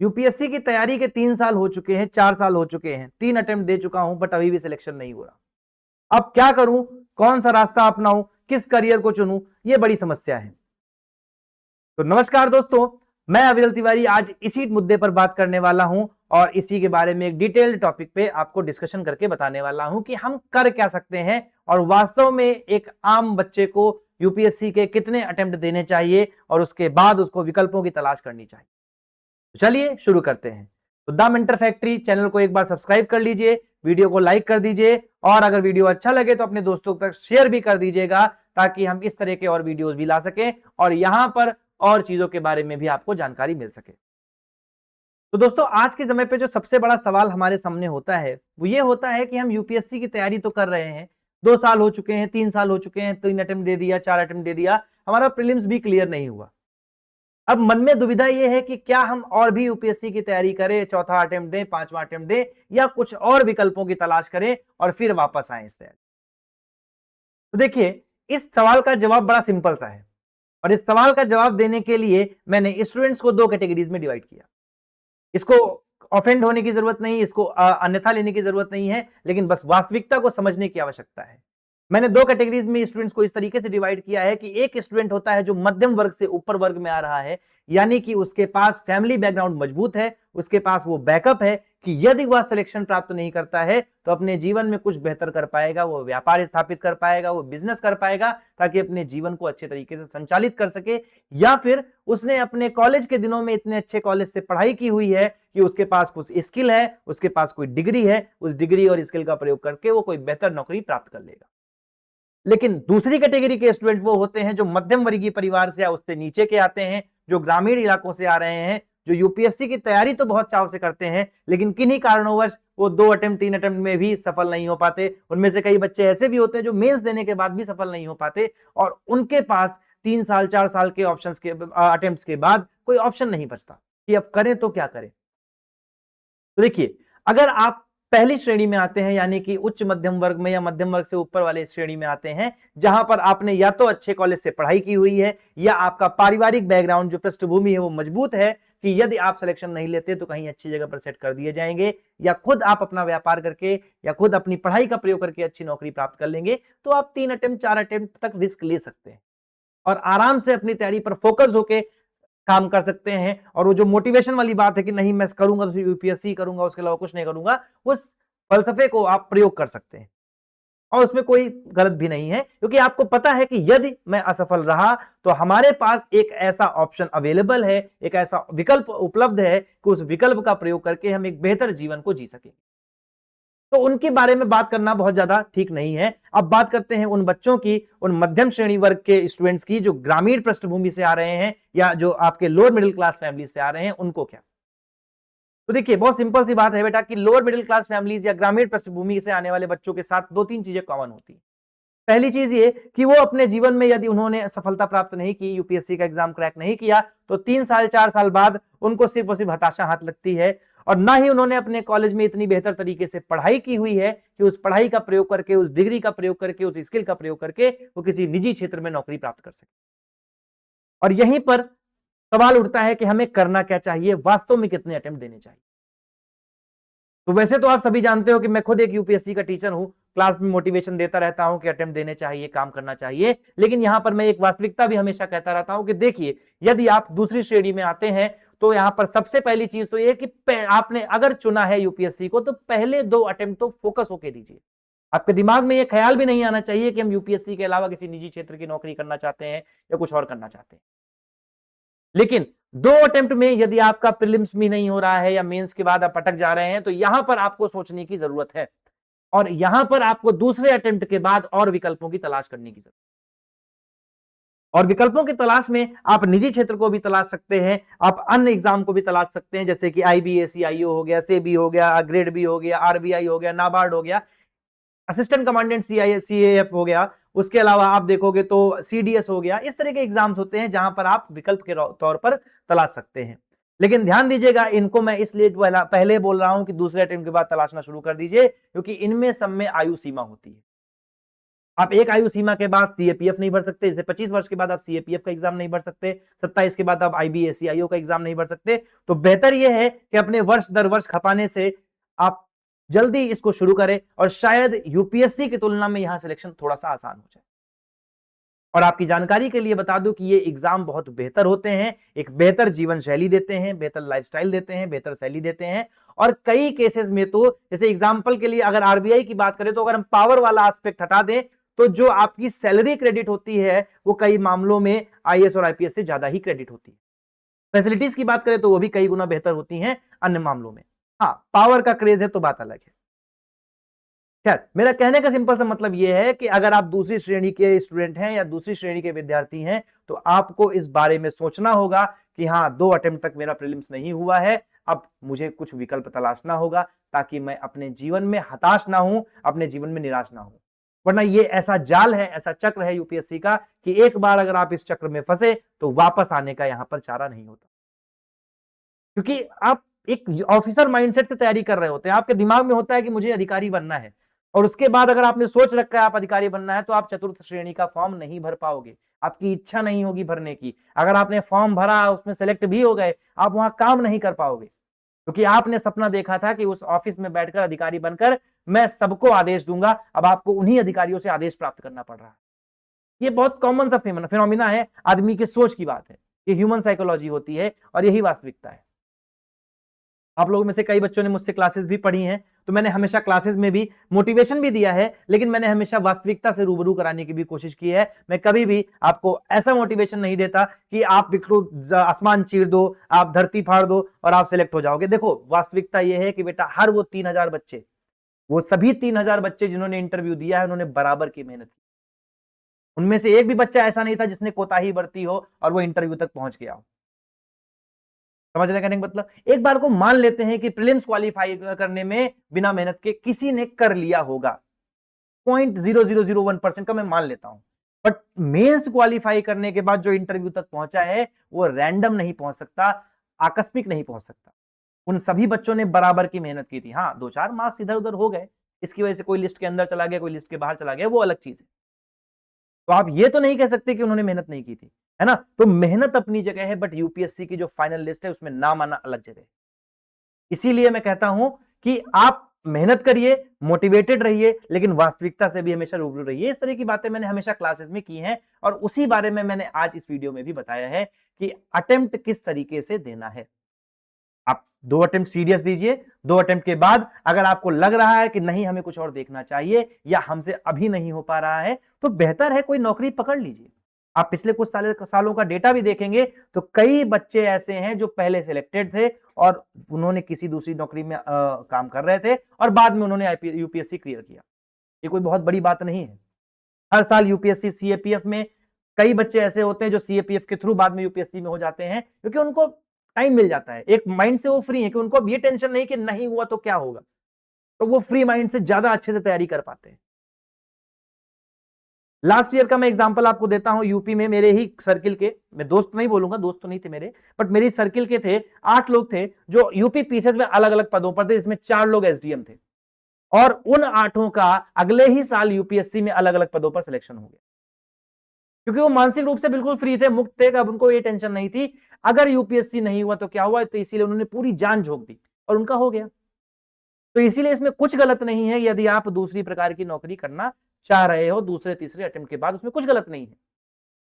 UPSC की तैयारी के 3 साल हो चुके हैं, 4 साल हो चुके हैं, 3 अटेम्प्ट दे चुका हूं, बट अभी भी सिलेक्शन नहीं हो रहा। अब क्या करूं, कौन सा रास्ता अपनाऊं, किस करियर को चुनूं, यह बड़ी समस्या है। तो नमस्कार दोस्तों, मैं अविरल तिवारी आज इसी मुद्दे पर बात करने वाला हूं और इसी के बारे में एक डिटेल्ड टॉपिक पे आपको डिस्कशन करके बताने वाला हूं कि हम कर क्या सकते हैं और वास्तव में एक आम बच्चे को यूपीएससी के कितने अटेम्प्ट देने चाहिए और उसके बाद उसको विकल्पों की तलाश करनी चाहिए। तो चलिए शुरू करते हैं। तो द मेंटर फैक्ट्री चैनल को एक बार सब्सक्राइब कर लीजिए, वीडियो को लाइक कर दीजिए और अगर वीडियो अच्छा लगे तो अपने दोस्तों तक शेयर भी कर दीजिएगा ताकि हम इस तरह के और वीडियोस भी ला सकें और यहां पर और चीजों के बारे में भी आपको जानकारी मिल सके। तो दोस्तों, आज के समय पे जो सबसे बड़ा सवाल हमारे सामने होता है वो ये होता है कि हम यूपीएससी की तैयारी तो कर रहे हैं, 2 साल हो चुके हैं, 3 साल हो चुके हैं, 3 अटेम्प्ट दे दिया, 4 अटेम्प्ट दे दिया, हमारा प्रीलिम्स भी क्लियर नहीं हुआ। अब मन में दुविधा यह है कि क्या हम और भी यूपीएससी की तैयारी करें, चौथा अटेम्प्ट दें, 5वां अटेम्प्ट दें या कुछ और विकल्पों की तलाश करें और फिर वापस आए इस तैयारी। तो देखिए, इस सवाल का जवाब बड़ा सिंपल सा है और इस सवाल का जवाब देने के लिए मैंने स्टूडेंट्स को 2 कैटेगरीज में डिवाइड किया। इसको ऑफेंड होने की जरूरत नहीं, इसको अन्यथा लेने की जरूरत नहीं है, लेकिन बस वास्तविकता को समझने की आवश्यकता है। मैंने 2 कैटेगरीज में स्टूडेंट्स को इस तरीके से डिवाइड किया है कि एक स्टूडेंट होता है जो मध्यम वर्ग से ऊपर वर्ग में आ रहा है, यानी कि उसके पास फैमिली बैकग्राउंड मजबूत है, उसके पास वो बैकअप है कि यदि वह सिलेक्शन प्राप्त नहीं करता है तो अपने जीवन में कुछ बेहतर कर पाएगा, वो व्यापार स्थापित कर पाएगा, वो बिजनेस कर पाएगा ताकि अपने जीवन को अच्छे तरीके से संचालित कर सके, या फिर उसने अपने कॉलेज के दिनों में इतने अच्छे कॉलेज से पढ़ाई की हुई है कि उसके पास कुछ स्किल है, उसके पास कोई डिग्री है, उस डिग्री और स्किल का प्रयोग करके वो कोई बेहतर नौकरी प्राप्त कर लेगा। लेकिन दूसरी कैटेगरी के स्टूडेंट वो होते हैं जो मध्यम वर्गीय परिवार से या उससे नीचे के आते हैं, जो ग्रामीण इलाकों से आ रहे हैं, जो यूपीएससी की तैयारी तो बहुत चाव से करते हैं लेकिन किन्हीं कारणोंवश वो 2 अटेम्प्ट 3 अटेम्प्ट में भी सफल नहीं हो पाते। उनमें से कई बच्चे ऐसे भी होते हैं जो मेंस देने के बाद भी सफल नहीं हो पाते और उनके पास 3 साल 4 साल के ऑप्शंस के अटेम्प्ट्स के बाद कोई ऑप्शन नहीं बचता कि अब करें तो क्या करें। तो देखिए, अगर आप पहली श्रेणी में आते हैं यानी कि उच्च मध्यम वर्ग में या मध्यम वर्ग से ऊपर वाले श्रेणी में आते हैं, जहां पर आपने या तो अच्छे कॉलेज से पढ़ाई की हुई है या आपका पारिवारिक बैकग्राउंड जो पृष्ठभूमि है वो मजबूत है कि यदि आप सिलेक्शन नहीं लेते तो कहीं अच्छी जगह पर सेट कर दिए जाएंगे या खुद आप अपना व्यापार करके या खुद अपनी पढ़ाई का प्रयोग करके अच्छी नौकरी प्राप्त कर लेंगे, तो आप 3 अटेम्प्ट 4 अटेम्प्ट तक रिस्क ले सकते हैं और आराम से अपनी तैयारी पर फोकस होकर काम कर सकते हैं। और वो जो मोटिवेशन वाली बात है कि नहीं मैं करूंगा तो यूपीएससी करूंगा, उसके अलावा कुछ नहीं करूंगा, उस फलसफे को आप प्रयोग कर सकते हैं और उसमें कोई गलत भी नहीं है, क्योंकि आपको पता है कि यदि मैं असफल रहा तो हमारे पास एक ऐसा ऑप्शन अवेलेबल है, एक ऐसा विकल्प उपलब्ध है कि उस विकल्प का प्रयोग करके हम एक बेहतर जीवन को जी सकेंगे। तो उनके बारे में बात करना बहुत ज्यादा ठीक नहीं है। अब बात करते हैं उन बच्चों की, उन मध्यम श्रेणी वर्ग के स्टूडेंट्स की जो ग्रामीण पृष्ठभूमि से आ रहे हैं या जो आपके लोअर मिडिल क्लास फैमिली से आ रहे हैं, उनको क्या। तो देखिए, बहुत सिंपल सी बात है बेटा कि लोअर मिडिल क्लास फैमिलीज या ग्रामीण पृष्ठभूमि से आने वाले बच्चों के साथ 2-3 चीजें कॉमन होती है। पहली चीज ये कि वो अपने जीवन में यदि उन्होंने सफलता प्राप्त नहीं की, यूपीएससी का एग्जाम क्रैक नहीं किया, तो 3 साल 4 साल बाद उनको सिर्फ और सिर्फ हताशा हाथ लगती है और ना ही उन्होंने अपने कॉलेज में इतनी बेहतर तरीके से पढ़ाई की हुई है कि उस पढ़ाई का प्रयोग करके, उस डिग्री का प्रयोग करके, उस स्किल का प्रयोग करके वो किसी निजी क्षेत्र में नौकरी प्राप्त कर सके। और यहीं पर सवाल उठता है कि हमें करना क्या चाहिए, वास्तव में कितने अटेम्प्ट देने चाहिए। तो वैसे तो आप सभी जानते हो कि मैं खुद एक यूपीएससी का टीचर हूं, क्लास में मोटिवेशन देता रहता हूं कि अटेम्प्ट देने चाहिए, काम करना चाहिए, लेकिन यहां पर मैं एक वास्तविकता भी हमेशा कहता रहता हूं कि देखिए, यदि आप दूसरी श्रेणी में आते हैं तो यहां पर सबसे पहली चीज तो यह कि आपने अगर चुना है यूपीएससी को तो पहले 2 अटेम्प्ट तो फोकस होकर दीजिए। आपके दिमाग में यह ख्याल भी नहीं आना चाहिए कि हम यूपीएससी के अलावा किसी निजी क्षेत्र की नौकरी करना चाहते हैं या कुछ और करना चाहते हैं। लेकिन 2 अटेम्प्ट में यदि आपका प्रीलिम्स भी नहीं हो रहा है या मेंस के बाद आप अटक जा रहे हैं तो यहां पर आपको सोचने की जरूरत है और यहां पर आपको दूसरे अटेम्प्ट के बाद और विकल्पों की तलाश करने की जरूरत है। और विकल्पों की तलाश में आप निजी क्षेत्र को भी तलाश सकते हैं, आप अन्य एग्जाम को भी तलाश सकते हैं, जैसे कि आईबीएसईआईओ हो गया, सेबी हो गया, ग्रेड बी हो गया, आरबीआई हो गया, नाबार्ड हो गया, असिस्टेंट कमांडेंट सीएएफ हो गया, उसके अलावा आप देखोगे तो सीडीएस हो गया। इस तरह के एग्जाम्स होते हैं जहां पर आप विकल्प के तौर पर तलाश सकते हैं। लेकिन ध्यान दीजिएगा, इनको मैं इसलिए पहले बोल रहा हूं कि दूसरे अटेम्प्ट के बाद तलाशना शुरू कर दीजिए, क्योंकि इनमें सब में आयु सीमा होती है। आप एक आयु सीमा के बाद सीएपीएफ नहीं भर सकते, जैसे 25 वर्ष के बाद आप सीएपीएफ का एग्जाम नहीं भर सकते, 27 के बाद आप आईबीएसईआईओ का एग्जाम नहीं भर सकते। तो बेहतर यह है कि अपने वर्ष दर वर्ष खपाने से आप जल्दी इसको शुरू करें और शायद यूपीएससी की तुलना में यहां सिलेक्शन थोड़ा सा आसान हो जाए। और आपकी जानकारी के लिए बता दूं कि ये एग्जाम बहुत बेहतर होते हैं, एक बेहतर जीवन शैली देते हैं, बेहतर लाइफस्टाइल देते हैं, बेहतर शैली देते हैं। और कई केसेस में तो जैसे एग्जांपल के लिए अगर आरबीआई की बात करें तो अगर हम पावर वाला एस्पेक्ट हटा दें तो जो आपकी सैलरी क्रेडिट होती है वो कई मामलों में आईएएस और आईपीएस से ज्यादा ही क्रेडिट होती है। फैसिलिटीज की बात करें तो वो भी कई गुना बेहतर होती हैं अन्य मामलों में। हाँ, पावर का क्रेज है तो बात अलग है। खैर, मेरा कहने का सिंपल सा मतलब यह है कि अगर आप दूसरी श्रेणी के स्टूडेंट हैं या दूसरी श्रेणी के विद्यार्थी हैं तो आपको इस बारे में सोचना होगा कि हाँ, 2 अटेम्प्ट तक मेरा प्रीलिम्स नहीं हुआ है, अब मुझे कुछ विकल्प तलाशना होगा ताकि मैं अपने जीवन में हताश ना हूं, अपने जीवन में निराश ना हूं। वरना ये ऐसा जाल है, ऐसा चक्र है यूपीएससी का कि एक बार अगर आप इस चक्र में फंसे तो वापस आने का यहां पर चारा नहीं होता। क्योंकि आप एक ऑफिसर माइंडसेट से तैयारी कर रहे होते हैं, आपके दिमाग में होता है कि मुझे अधिकारी बनना है, और उसके बाद अगर आपने सोच रखा है आप अधिकारी बनना है तो आप चतुर्थ श्रेणी का फॉर्म नहीं भर पाओगे, आपकी इच्छा नहीं होगी भरने की। अगर आपने फॉर्म भरा, उसमें सेलेक्ट भी हो गए, आप वहां काम नहीं कर पाओगे, क्योंकि आपने सपना देखा था कि उस ऑफिस में बैठकर अधिकारी बनकर मैं सबको आदेश दूंगा। अब आपको उन्हीं अधिकारियों से आदेश प्राप्त करना पड़ रहा है। ये बहुत कॉमन सा फिनोमिना है, आदमी की सोच की बात है, ये ह्यूमन साइकोलॉजी होती है और यही वास्तविकता है। आप लोगों में से कई बच्चों ने मुझसे क्लासेस भी पढ़ी हैं, तो मैंने हमेशा क्लासेस में भी मोटिवेशन भी दिया है, लेकिन मैंने हमेशा वास्तविकता से रूबरू कराने की भी कोशिश की है। मैं कभी भी आपको ऐसा मोटिवेशन नहीं देता कि आप बिल्कुल आसमान चीर दो, आप धरती फाड़ दो और आप सिलेक्ट हो जाओगे। देखो, वास्तविकता यह है कि बेटा हर वो 3000 बच्चे, वो सभी 3000 बच्चे जिन्होंने इंटरव्यू दिया है, उन्होंने बराबर की मेहनत की। उनमें से एक भी बच्चा ऐसा नहीं था जिसने कोताही बरती हो और वो इंटरव्यू तक पहुंच गया हो। समझने का मतलब, एक बार को मान लेते हैं कि प्रीलिम्स क्वालिफाई करने में बिना मेहनत के किसी ने कर लिया होगा, 0.0001% का मैं मान लेता हूं, बट मेंस क्वालिफाई करने के बाद जो इंटरव्यू तक पहुंचा है वो रैंडम नहीं पहुंच सकता, आकस्मिक नहीं पहुंच सकता। उन सभी बच्चों ने बराबर की मेहनत की थी। हाँ, 2-4 मार्क्स इधर उधर हो गए, इसकी वजह से कोई लिस्ट के अंदर चला गया, कोई लिस्ट के बाहर चला गया, वो अलग चीज है। तो आप ये तो नहीं कह सकते कि उन्होंने मेहनत नहीं की थी, है ना। तो मेहनत अपनी जगह है, बट यूपीएससी की जो फाइनल लिस्ट है उसमें नाम आना अलग जगह है। इसीलिए मैं कहता हूं कि आप मेहनत करिए, मोटिवेटेड रहिए, लेकिन वास्तविकता से भी हमेशा रूबरू रहिए। इस तरह की बातें मैंने हमेशा क्लासेस में की हैं और उसी बारे में मैंने आज इस वीडियो में भी बताया है कि अटेम्प्ट किस तरीके से देना है। आप 2 अटेम्प्ट सीरियस दीजिए, 2 अटेम्प्ट के बाद अगर आपको लग रहा है कि नहीं हमें कुछ और देखना चाहिए या हमसे अभी नहीं हो पा रहा है, तो बेहतर है कोई नौकरी पकड़ लीजिए। आप पिछले कुछ सालों का डेटा भी देखेंगे तो कई बच्चे ऐसे हैं जो पहले सिलेक्टेड थे और उन्होंने किसी दूसरी नौकरी में काम कर रहे थे और बाद में उन्होंने यूपीएससी क्लियर किया। ये कोई बहुत बड़ी बात नहीं है। हर साल यूपीएससी सीएपीएफ में कई बच्चे ऐसे होते हैं जो सीएपीएफ के थ्रू बाद में यूपीएससी में हो जाते हैं, क्योंकि उनको टाइम मिल जाता है, एक माइंड से वो फ्री है कि उनको अब ये टेंशन नहीं कि नहीं हुआ तो क्या होगा, तो वो फ्री माइंड से ज्यादा अच्छे से तैयारी कर पाते हैं। लास्ट ईयर का मैं एग्जांपल आपको देता हूं। यूपी में मेरे ही सर्किल के, मैं दोस्त नहीं बोलूंगा, दोस्त तो नहीं थे मेरे, बट मेरी सर्किल के थे 8 लोग थे जो यूपी पीसीएस में अलग अलग पदों पर थे, इसमें 4 लोग एसडीएम थे और उन 8 का अगले ही साल यूपीएससी में अलग अलग पदों पर सिलेक्शन हो गया, क्योंकि वो मानसिक रूप से बिल्कुल फ्री थे, मुक्त थे, अब उनको ये टेंशन नहीं थी अगर यूपीएससी नहीं हुआ तो क्या हुआ, तो इसीलिए उन्होंने पूरी जान झोंक दी और उनका हो गया। तो इसीलिए इसमें कुछ गलत नहीं है यदि आप दूसरी प्रकार की नौकरी करना चाह रहे हो दूसरे तीसरे अटेम्प्ट के बाद, उसमें कुछ गलत नहीं है।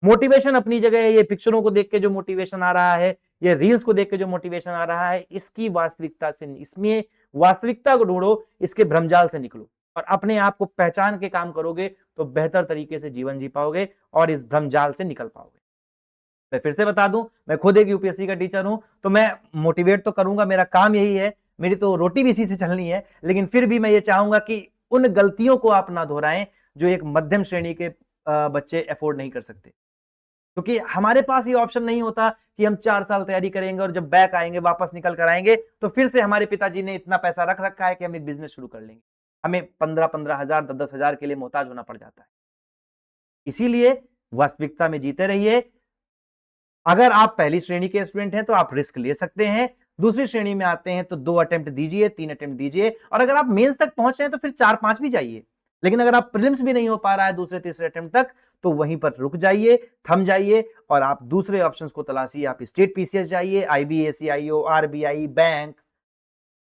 मोटिवेशन अपनी जगह है, ये पिक्चरों को देख के जो मोटिवेशन आ रहा है, ये रील्स को देख के जो मोटिवेशन आ रहा है, इसकी वास्तविकता से, इसमें वास्तविकता को ढूंढो, इसके भ्रमजाल से निकलो और अपने आप को पहचान के काम करोगे तो बेहतर तरीके से जीवन जी पाओगे और इस भ्रमजाल से निकल पाओगे। मैं फिर से बता दूं, मैं खुद एक यूपीएससी का टीचर हूं, तो मैं मोटिवेट तो करूंगा, मेरा काम यही है, मेरी तो रोटी भी इसी से चलनी है, लेकिन फिर भी मैं ये चाहूंगा कि उन गलतियों को आप ना दोहराएं जो एक मध्यम श्रेणी के बच्चे अफोर्ड नहीं कर सकते। क्योंकि हमारे पास ये ऑप्शन नहीं होता कि हम 4 साल तैयारी करेंगे और जब बैक आएंगे, वापस निकल कर आएंगे, तो फिर से हमारे पिताजी ने इतना पैसा रख रखा है कि हम एक बिजनेस शुरू कर लेंगे। हमें 15-15 हजार, 10-10 हजार के लिए मोहताज होना पड़ जाता है। इसीलिए वास्तविकता में जीते रहिए। अगर आप पहली श्रेणी के स्टूडेंट हैं तो आप रिस्क ले सकते हैं, दूसरी श्रेणी में आते हैं तो 2 अटेम्प्ट दीजिए, 3 अटेम्प्ट दीजिए, और अगर आप मेंस तक पहुंच रहे हैं तो फिर 4-5 भी जाइए। लेकिन अगर आप प्रीलिम्स भी नहीं हो पा रहा है दूसरे तीसरे अटेम्प्ट तक, तो वहीं पर रुक जाइए, थम जाइए और आप दूसरे ऑप्शंस को तलाशिए। आप स्टेट पीसीएस जाइए, आईबीएसईआईओ, आरबीआई, बैंक,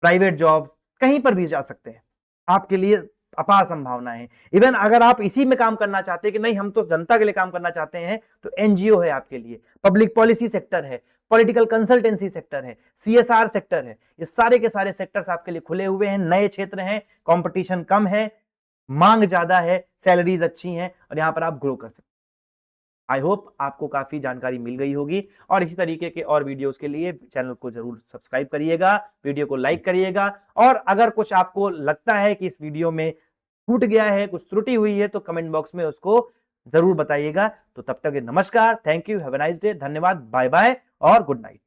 प्राइवेट जॉब्स, कहीं पर भी जा सकते हैं। आपके लिए अपार संभावना है। इवन अगर आप इसी में काम करना चाहते हैं कि नहीं हम तो जनता के लिए काम करना चाहते हैं, तो एनजीओ है आपके लिए, पब्लिक पॉलिसी सेक्टर है, पॉलिटिकल कंसल्टेंसी सेक्टर है, सीएसआर सेक्टर है। ये सारे के सारे सेक्टर्स आपके लिए खुले हुए हैं, नए क्षेत्र हैं, कंपटीशन कम है, मांग ज्यादा है, सैलरीज अच्छी हैं और यहां पर आप ग्रो कर सकते हैं। आई होप आपको काफी जानकारी मिल गई होगी और इसी तरीके के और वीडियोस के लिए चैनल को जरूर सब्सक्राइब करिएगा, वीडियो को लाइक करिएगा और अगर कुछ आपको लगता है कि इस वीडियो में छूट गया है, कुछ त्रुटि हुई है, तो कमेंट बॉक्स में उसको जरूर बताइएगा। तो तब तक नमस्कार, thank you, have a nice day, धन्यवाद, बाय बाय और गुड नाइट।